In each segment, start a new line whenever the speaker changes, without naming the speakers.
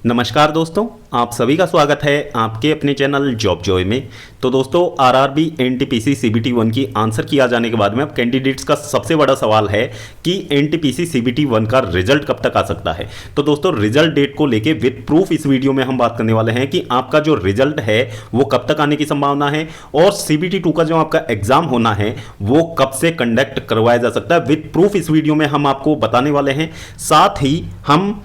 नमस्कार दोस्तों, आप सभी का स्वागत है आपके अपने चैनल जॉब जॉय में। तो दोस्तों, आरआरबी एनटीपीसी सीबीटी 1 की आंसर किया जाने के बाद में अब कैंडिडेट्स का सबसे बड़ा सवाल है कि एनटीपीसी सीबीटी 1 का रिजल्ट कब तक आ सकता है। तो दोस्तों, रिजल्ट डेट को लेके विद प्रूफ इस वीडियो में हम बात करने वाले हैं कि आपका जो रिजल्ट है वो कब तक आने की संभावना है और सीबीटी 2 का जो आपका एग्जाम होना है वो कब से कंडक्ट करवाया जा सकता है। विद प्रूफ इस वीडियो में हम आपको बताने वाले हैं। साथ ही हम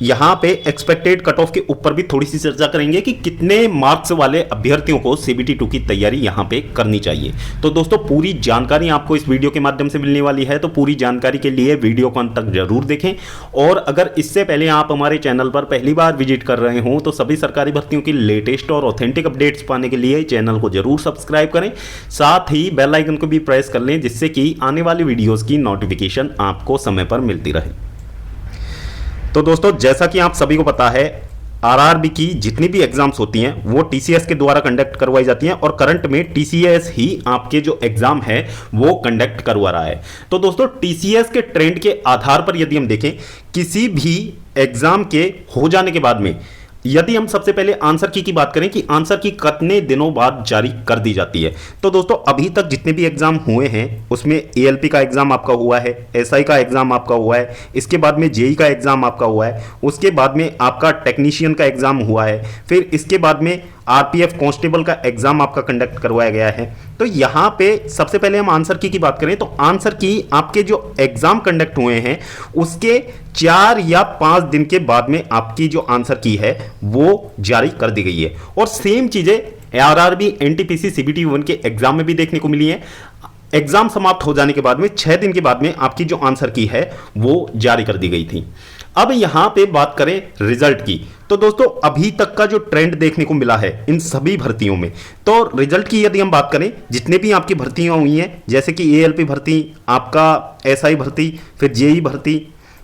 यहां पे एक्सपेक्टेड कट ऑफ के ऊपर भी थोड़ी सी चर्चा करेंगे कि कितने मार्क्स वाले अभ्यर्थियों को सीबीटी 2 की तैयारी यहां पे करनी चाहिए। तो दोस्तों, पूरी जानकारी आपको इस वीडियो के माध्यम से मिलने वाली है, तो पूरी जानकारी के लिए वीडियो को अंत तक जरूर देखें। और अगर इससे पहले आप हमारे चैनल पर पहली बार विजिट कर रहे हो तो सभी सरकारी भर्तियों की लेटेस्ट और ऑथेंटिक अपडेट्स पाने के लिए चैनल को जरूर सब्सक्राइब करें। साथ ही बेल आइकन को भी प्रेस कर लें जिससे कि आने वाली वीडियोज की नोटिफिकेशन आपको समय पर मिलती रहे। तो दोस्तों, जैसा कि आप सभी को पता है, आरआरबी की जितनी भी एग्जाम्स होती हैं वो टीसीएस के द्वारा कंडक्ट करवाई जाती हैं और करंट में टीसीएस ही आपके जो एग्जाम है वो कंडक्ट करवा रहा है। तो दोस्तों, टीसीएस के ट्रेंड के आधार पर यदि हम देखें, किसी भी एग्जाम के हो जाने के बाद में यदि हम सबसे पहले आंसर की बात करें कि आंसर की कितने दिनों बाद जारी कर दी जाती है, तो दोस्तों अभी तक जितने भी एग्जाम हुए हैं उसमें एएलपी का एग्जाम आपका हुआ है, एसआई का एग्जाम आपका हुआ है, इसके बाद में जेई का एग्जाम आपका हुआ है, उसके बाद में आपका टेक्नीशियन का एग्जाम हुआ है, फिर इसके बाद में आरपीएफ कांस्टेबल का एग्जाम आपका कंडक्ट करवाया गया है। तो यहां पे सबसे पहले हम आंसर की बात करें तो आंसर की आपके जो एग्जाम कंडक्ट हुए हैं उसके 4 या 5 दिन के बाद में आपकी जो आंसर की है वो जारी कर दी गई है। और सेम चीजें आरआरबी एनटीपीसी सीबीटी 1 के एग्जाम में भी देखने को मिली है। एग्जाम समाप्त हो जाने के बाद में 6 दिन के बाद में आपकी जो आंसर की है वो जारी कर दी गई थी। अब यहां पे बात करें रिजल्ट की, तो दोस्तों अभी तक का जो ट्रेंड देखने को मिला है इन सभी भर्तियों में, तो रिजल्ट की यदि हम बात करें, जितने भी आपकी भर्तियां हुई हैं जैसे कि एएलपी भर्ती, आपका एसआई भर्ती, फिर जेई भर्ती,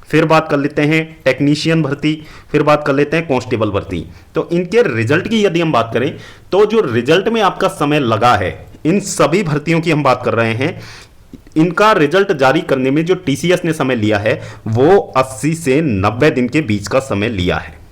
फिर बात कर लेते हैं टेक्नीशियन भर्ती, फिर बात कर लेते हैं कांस्टेबल भर्ती। तो इनके रिजल्ट की यदि हम बात करें तो जो रिजल्ट में आपका समय लगा है, इन सभी भर्तियों की हम बात कर रहे हैं, इनका रिजल्ट जारी करने में जो टीसीएस ने समय लिया है वो 80 से 90 दिन के बीच का समय लिया है।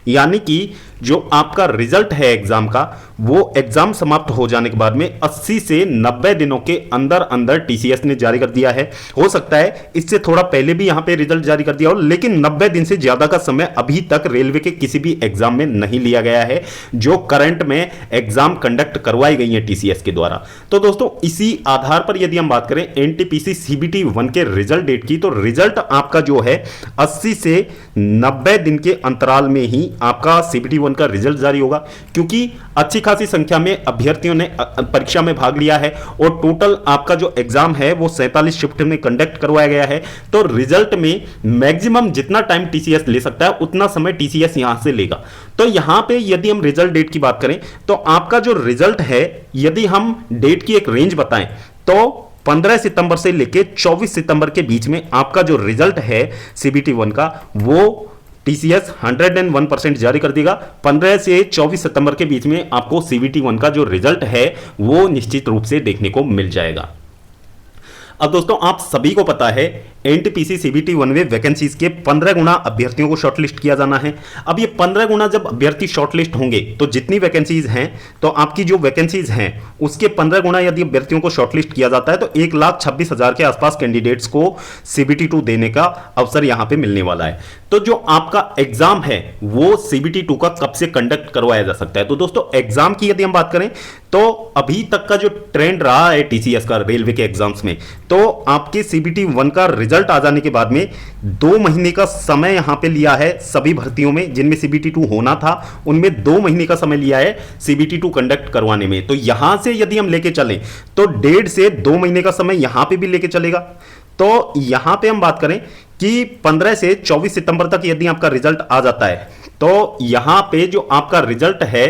यानी कि जो आपका रिजल्ट है एग्जाम का वो एग्जाम समाप्त हो जाने के बाद में 80 से 90 दिनों के अंदर अंदर टीसीएस ने जारी कर दिया है। हो सकता है इससे थोड़ा पहले भी यहां पे रिजल्ट जारी कर दिया हो, लेकिन 90 दिन से ज्यादा का समय अभी तक रेलवे के किसी भी एग्जाम में नहीं लिया गया है जो करंट में एग्जाम कंडक्ट करवाई गई है टीसीएस के द्वारा। तो दोस्तों, इसी आधार पर यदि हम बात करें एनटीपीसी सीबीटी 1 के रिजल्ट डेट की, तो रिजल्ट आपका जो है 80 से 90 दिन के अंतराल में ही आपका सीबीटी 1 का रिजल्ट जारी होगा, क्योंकि अच्छी खासी संख्या में अभ्यर्थियों ने परीक्षा में भाग लिया है और टोटल आपका जो एग्जाम है वो 47 शिफ्ट में कंडक्ट करवाया गया है। तो रिजल्ट में मैक्सिमम जितना टाइम टीसीएस ले सकता है उतना समय टीसीएस यहां से लेगा। तो यहां पे यदि हम रिजल्ट डेट की बात करें तो आपका जो रिजल्ट है, यदि हम डेट की एक रेंज बताएं तो 15 सितंबर से लेकर 24 सितंबर के बीच में आपका जो रिजल्ट है सीबीटी 1 का वो टीसीएस 101% जारी कर देगा। 15 से 24 सितंबर के बीच में आपको सीबीटी 1 का जो रिजल्ट है वो निश्चित रूप से देखने को मिल जाएगा। अब दोस्तों, आप सभी को पता है एनटीपीसी सीबीटी 1 में वैकेंसीज के 15 गुना अभ्यर्थियों को शॉर्टलिस्ट किया जाना है। अब ये 15 गुना जब अभ्यर्थी शॉर्टलिस्ट होंगे तो जितनी वैकेंसीज हैं, तो आपकी जो वैकेंसीज हैं उसके 15 गुना यदि अभ्यर्थियों को शॉर्टलिस्ट किया जाता है तो 1,26,000 के आसपास कैंडिडेट्स को सीबीटी 2 देने का अवसर यहां पे मिलने वाला है। तो जो आपका एग्जाम है वो सीबीटी 2 का कब से कंडक्ट करवाया जा सकता है। तो दोस्तों, एग्जाम की यदि हम बात करें तो अभी तक का जो ट्रेंड रहा है टीसीएस का रेलवे के एग्जाम्स में, तो आपके सीबीटी 1 का रिजल्ट आ जाने के बाद में 2 महीने का समय यहां पे लिया है सभी भर्तियों में, जिनमें सीबीटी 2 होना था उनमें 2 महीने का समय लिया है सीबीटी 2 कंडक्ट करवाने में। तो यहां से यदि हम लेके चलें तो 1.5 से 2 महीने का समय यहां पे भी लेके चलेगा। तो यहां पे हम बात करें कि 15 से 24 सितंबर तक यदि आपका रिजल्ट आ जाता है तो यहां पे जो आपका रिजल्ट है,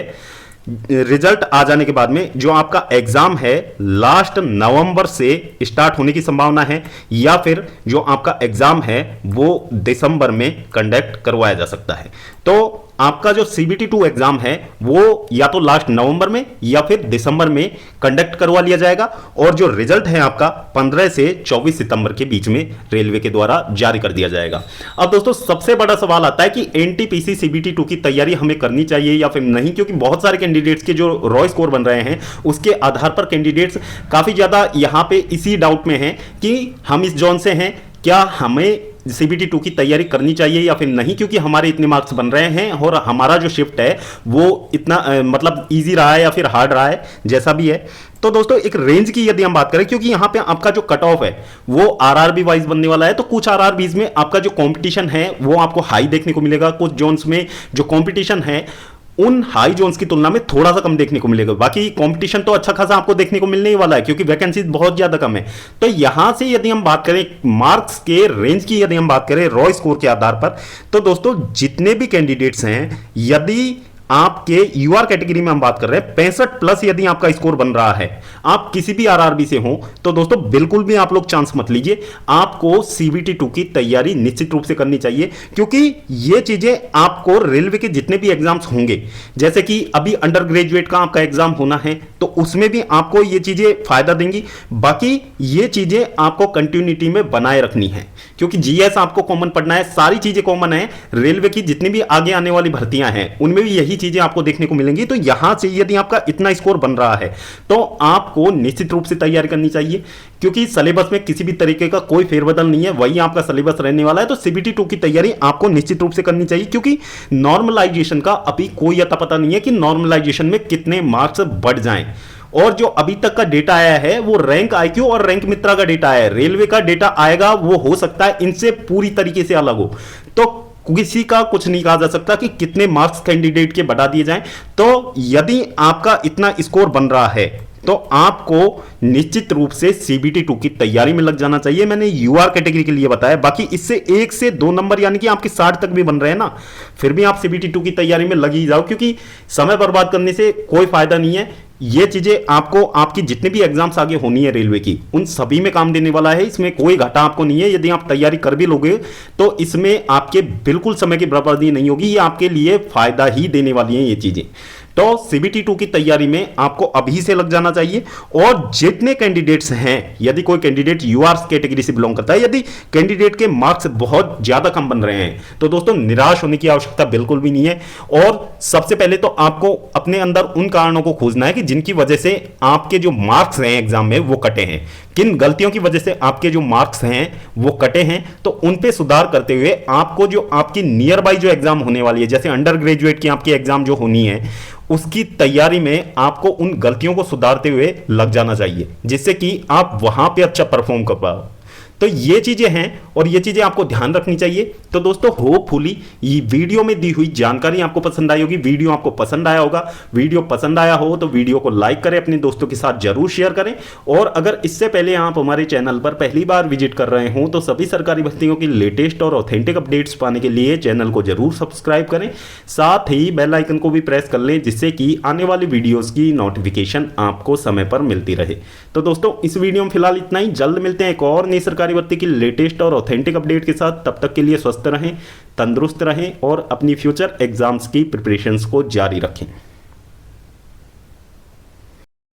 रिजल्ट आ जाने के बाद में जो आपका एग्जाम है लास्ट नवंबर से स्टार्ट होने की संभावना है, या फिर जो आपका एग्जाम है वो दिसंबर में कंडक्ट करवाया जा सकता है। तो आपका जो CBT-2 एग्जाम है वो या तो लास्ट नवंबर में या फिर दिसंबर में कंडक्ट करवा लिया जाएगा और जो रिजल्ट है आपका 15 से 24 सितंबर के बीच में रेलवे के द्वारा जारी कर दिया जाएगा। अब दोस्तों सबसे बड़ा सवाल आता है कि NTPC CBT-2 की तैयारी हमें करनी चाहिए या फिर नहीं, क्योंकि बहुत सारे कैंडिडेट्स के जो रॉ स्कोर बन रहे हैं उसके आधार पर कैंडिडेट्स काफी ज्यादा यहां पे इसी डाउट में हैं कि हम इस जोन से हैं, क्या हमें CBT-2 की तैयारी करनी चाहिए या फिर नहीं, क्योंकि हमारे इतने मार्क्स बन रहे हैं और हमारा जो शिफ्ट है वो इतना मतलब इजी रहा है या फिर हार्ड रहा है, जैसा भी है। तो दोस्तों एक रेंज की यदि हम बात करें, क्योंकि यहां पे आपका जो कट ऑफ है वो RRB वाइज बनने वाला है, तो कुछ RRBs में आपका जो कंपटीशन है वो आपको हाई देखने को मिलेगा, कुछ जोन्स में जो कंपटीशन है उन हाई जोन्स की तुलना में थोड़ा सा कम देखने को मिलेगा। बाकी कंपटीशन तो अच्छा खासा आपको देखने को मिलने ही वाला है, क्योंकि वैकेंसीज बहुत ज्यादा कम है। तो यहां से यदि हम बात करें मार्क्स के रेंज की, यदि हम बात करें रॉ स्कोर के आधार पर, तो दोस्तों जितने भी कैंडिडेट्स हैं, यदि आपके यूआर कैटेगरी में हम बात कर रहे हैं 65 प्लस यदि आपका स्कोर बन रहा है, आप किसी भी आरआरबी से हो, तो दोस्तों बिल्कुल भी आप लोग चांस मत लीजिए। आपको CBT-2 की तैयारी निश्चित रूप से करनी चाहिए, क्योंकि ये चीजें आपको रेलवे के जितने भी एग्जाम्स होंगे, जैसे कि अभी अंडर ग्रेजुएट का आपका एग्जाम होना है, तो उसमें भी आपको ये चीजें फायदा देंगी। बाकी ये चीजें आपको कंटिन्यूटी में बनाए रखनी है, क्योंकि जीएस आपको कॉमन पढ़ना है, सारी चीजें कॉमन है। रेलवे की जितनी भी आगे आने वाली भर्तियां हैं उनमें भी यही चीजें आपको देखने को मिलेंगी। तो यहां से यदि आपका इतना स्कोर बन रहा है तो आपको निश्चित रूप से तैयारी करनी चाहिए, क्योंकि सिलेबस में किसी भी तरीके का कोई फेरबदल नहीं है, वही आपका सिलेबस रहने वाला है। तो CBT-2 की तैयारी आपको निश्चित रूप से करनी चाहिए, क्योंकि नॉर्मलाइजेशन का अभी कोई अता पता नहीं है कि नॉर्मलाइजेशन में कितने मार्क्स बढ़ जाएं। और जो अभी तक का डेटा आया है वो रैंक IQ और रैंक मित्रा का डेटा है। रेलवे का डेटा आएगा वो हो सकता है इनसे पूरी तरीके से अलग हो, तो किसी का कुछ नहीं कहा जा सकता कि कितने मार्क्स कैंडिडेट के बढ़ा दिए जाएं। तो यदि आपका इतना स्कोर बन रहा है तो आपको निश्चित रूप से CBT-2 की तैयारी में लग जाना चाहिए। मैंने यूआर कैटेगरी के लिए बताया, बाकी इससे 1 से 2 नंबर यानी कि आपके 60 तक भी बन रहे हैं ना, फिर भी आप CBT-2 की तैयारी में लग ही जाओ, क्योंकि समय बर्बाद करने से कोई फायदा नहीं है। ये चीजें आपको आपकी जितने भी एग्जाम्स आगे होनी है रेलवे की, उन सभी में काम देने वाला है। इसमें कोई घाटा आपको नहीं है। यदि आप तैयारी कर भी लोगे तो इसमें आपके बिल्कुल समय की बर्बादी नहीं होगी, ये आपके लिए फायदा ही देने वाली है ये चीजें। तो CBT-2 की तैयारी में आपको अभी से लग जाना चाहिए। और जितने कैंडिडेट्स हैं, यदि कोई कैंडिडेट यूआर कैटेगरी से बिलोंग करता है, यदि कैंडिडेट के मार्क्स बहुत ज्यादा कम बन रहे हैं, तो दोस्तों निराश होने की आवश्यकता बिल्कुल भी नहीं है। और सबसे पहले तो आपको अपने अंदर उन कारणों को खोजना है कि जिनकी वजह से आपके जो मार्क्स हैं एग्जाम में वो कटे हैं, किन गलतियों की वजह से आपके जो मार्क्स हैं वो कटे हैं। तो उन पे सुधार करते हुए आपको जो आपकी नियर बाई जो एग्जाम होने वाली है, जैसे अंडर ग्रेजुएट की आपकी एग्जाम जो होनी है, उसकी तैयारी में आपको उन गलतियों को सुधारते हुए लग जाना चाहिए, जिससे कि आप वहां पे अच्छा परफॉर्म कर पाओ। तो ये चीजें हैं और ये चीजें आपको ध्यान रखनी चाहिए। तो दोस्तों होपफुली ये वीडियो में दी हुई जानकारी आपको पसंद आई होगी, वीडियो आपको पसंद आया होगा। वीडियो पसंद आया हो तो वीडियो को लाइक करें, अपने दोस्तों के साथ जरूर शेयर करें। और अगर इससे पहले आप हमारे चैनल पर पहली बार विजिट कर रहे हो तो सभी सरकारी भर्तियों की लेटेस्ट और ऑथेंटिक अपडेट्स पाने के लिए चैनल को जरूर सब्सक्राइब करें, साथ ही बेल आइकन को भी प्रेस कर लें, जिससे कि आने वाली वीडियोस की नोटिफिकेशन आपको समय पर मिलती रहे। तो दोस्तों इस वीडियो में फिलहाल इतना ही, जल्द मिलते हैं एक और नई सरकारी भर्ती की लेटेस्ट और ऑथेंटिक अपडेट के साथ। तब तक के लिए स्वस्थ रहें, तंदुरुस्त रहें और अपनी फ्यूचर एग्जाम्स की प्रिपरेशंस को जारी रखें।